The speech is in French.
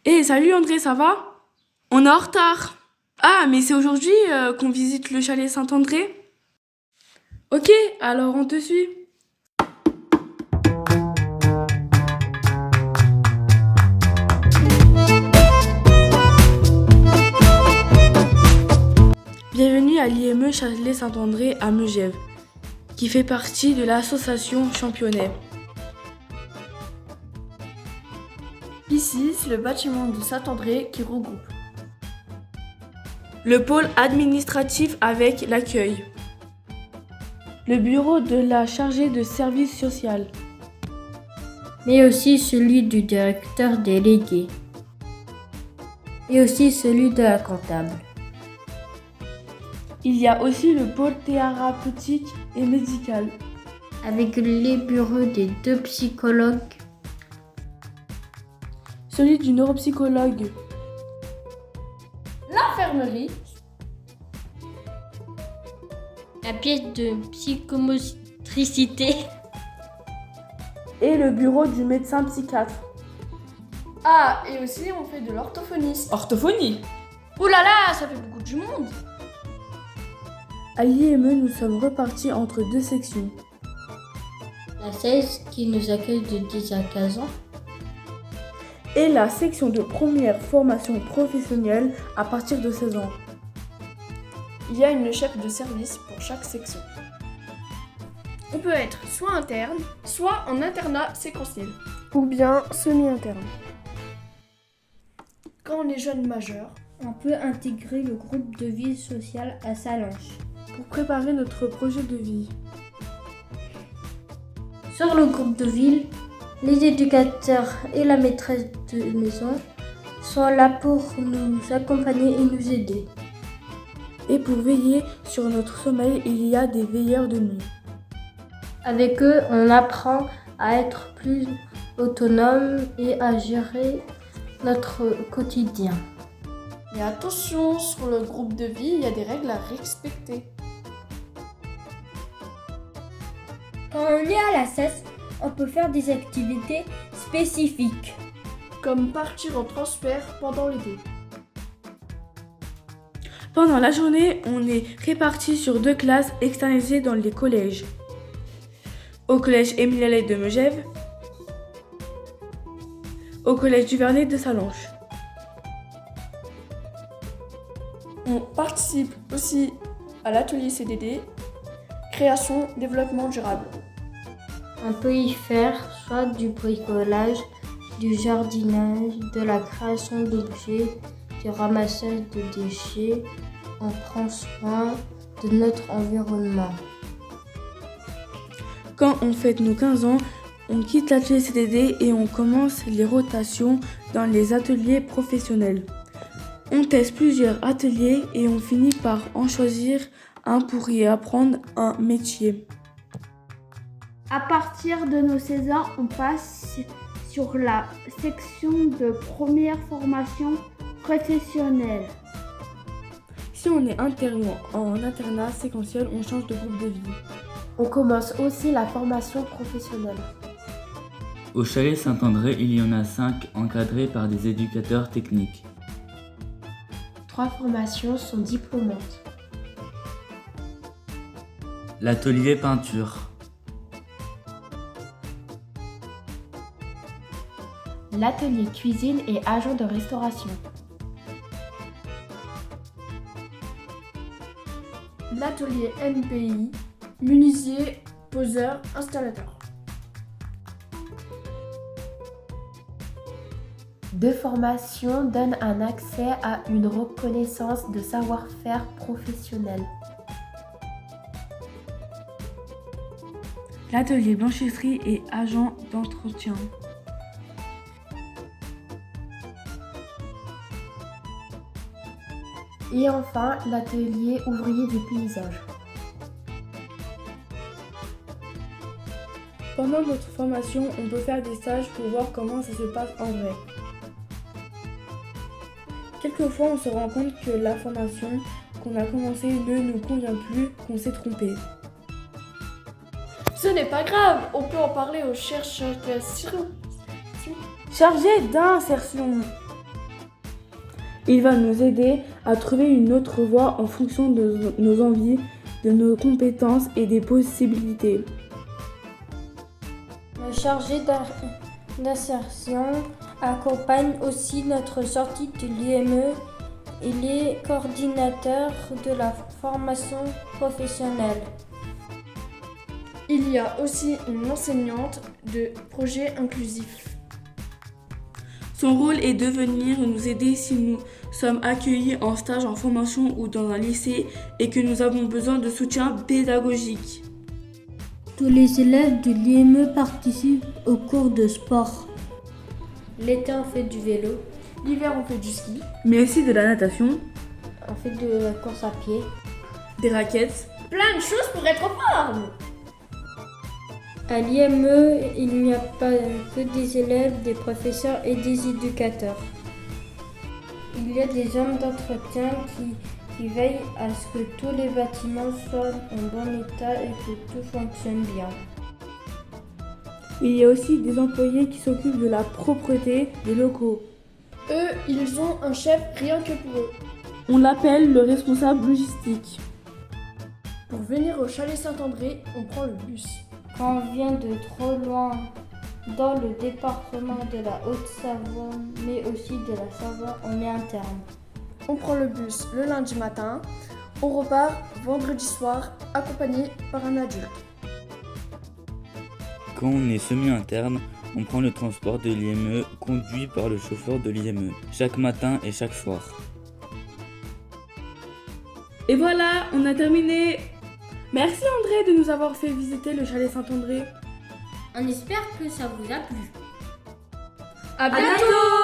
Salut André, ça va? On est en retard. Ah, mais c'est aujourd'hui qu'on visite le chalet Saint-André? Ok, alors on te suit. Bienvenue à l'IME Chalet Saint-André à Megève, qui fait partie de l'association Championnet. Ici, c'est le bâtiment de Saint-André qui regroupe Le pôle administratif avec l'accueil. Le bureau de la chargée de service social. Mais aussi celui du directeur délégué. Et aussi celui de la comptable. Il y a aussi le pôle thérapeutique et médical. Avec les bureaux des 2 psychologues. Celui du neuropsychologue. l'infirmerie, La pièce de psychomotricité. Et le bureau du médecin psychiatre. Ah, et aussi on fait de l'orthophonie. Orthophonie. Ouh là là, ça fait beaucoup du monde. À l'IME, nous sommes repartis entre 2 sections. La 16 qui nous accueille de 10 à 15 ans. Et la section de première formation professionnelle à partir de 16 ans. Il y a une chef de service pour chaque section. On peut être soit interne, soit en internat séquentiel, ou bien semi-interne. Quand on est jeune majeur, On peut intégrer le groupe de vie sociale à Salanches. Pour préparer notre projet de vie. Sur le groupe de ville, les éducateurs et la maîtresse de maison sont là pour nous accompagner et nous aider. Et pour veiller sur notre sommeil, il y a des veilleurs de nuit. Avec eux, on apprend à être plus autonome et à gérer notre quotidien. mais attention, sur le groupe de vie, il y a des règles à respecter. Quand on est à la CES, on peut faire des activités spécifiques. Comme partir en transfert pendant l'été. Pendant la journée, on est répartis sur 2 classes externalisées dans les collèges. Au collège Émile Allais de Megève, au collège Duvernay de Salanches. On participe aussi à l'atelier CDD, création, développement durable. On peut y faire soit du bricolage, du jardinage, de la création d'objets, du ramassage de déchets. On prend soin de notre environnement. Quand on fête nos 15 ans, on quitte l'atelier CDD et on commence les rotations dans les ateliers professionnels. On teste plusieurs ateliers et on finit par en choisir un pour y apprendre un métier. À partir de nos 16 ans, on passe sur la section de première formation professionnelle. Si on est interne en internat séquentiel, on change de groupe de vie. On commence aussi la formation professionnelle. Au chalet Saint-André, il y en a 5 encadrés par des éducateurs techniques. 3 formations sont diplômantes. L'atelier peinture, L'atelier cuisine et agent de restauration. L'atelier MPI, menuisier, poseur, installateur. 2 formations donnent un accès à une reconnaissance de savoir-faire professionnel. L'atelier blanchisserie et agent d'entretien. Et enfin, l'atelier ouvrier du paysage. Pendant notre formation, on peut faire des stages pour voir comment ça se passe en vrai. Quelquefois, on se rend compte que la formation qu'on a commencée ne nous convient plus, qu'on s'est trompé. Ce n'est pas grave, on peut en parler aux chercheurs Chargé d'insertion. Il va nous aider à trouver une autre voie en fonction de nos envies, de nos compétences et des possibilités. Le chargé d'insertion accompagne aussi notre sortie de l'IME. Il est coordinateur de la formation professionnelle. Il y a aussi une enseignante de projet inclusif. Son rôle est de venir nous aider si nous sommes accueillis en stage, en formation ou dans un lycée et que nous avons besoin de soutien pédagogique. Tous les élèves de l'IME participent aux cours de sport. L'été, on fait du vélo. L'hiver, on fait du ski. Mais aussi de la natation, On fait de la course à pied. des raquettes. Plein de choses pour être en forme. À l'IME, il n'y a pas que des élèves, des professeurs et des éducateurs. Il y a des hommes d'entretien qui veillent à ce que tous les bâtiments soient en bon état et que tout fonctionne bien. Il y a aussi des employés qui s'occupent de la propreté des locaux. Eux, ils ont un chef rien que pour eux. On l'appelle le responsable logistique. Pour venir au chalet Saint-André, on prend le bus. Quand on vient de trop loin dans le département de la Haute-Savoie, mais aussi de la Savoie, on met un terme. On prend le bus le lundi matin. On repart vendredi soir, accompagné par un adulte. Quand on est semi-interne, on prend le transport de l'IME conduit par le chauffeur de l'IME, chaque matin et chaque soir. Et voilà, on a terminé. Merci André de nous avoir fait visiter le chalet Saint-André. On espère que ça vous a plu. À bientôt.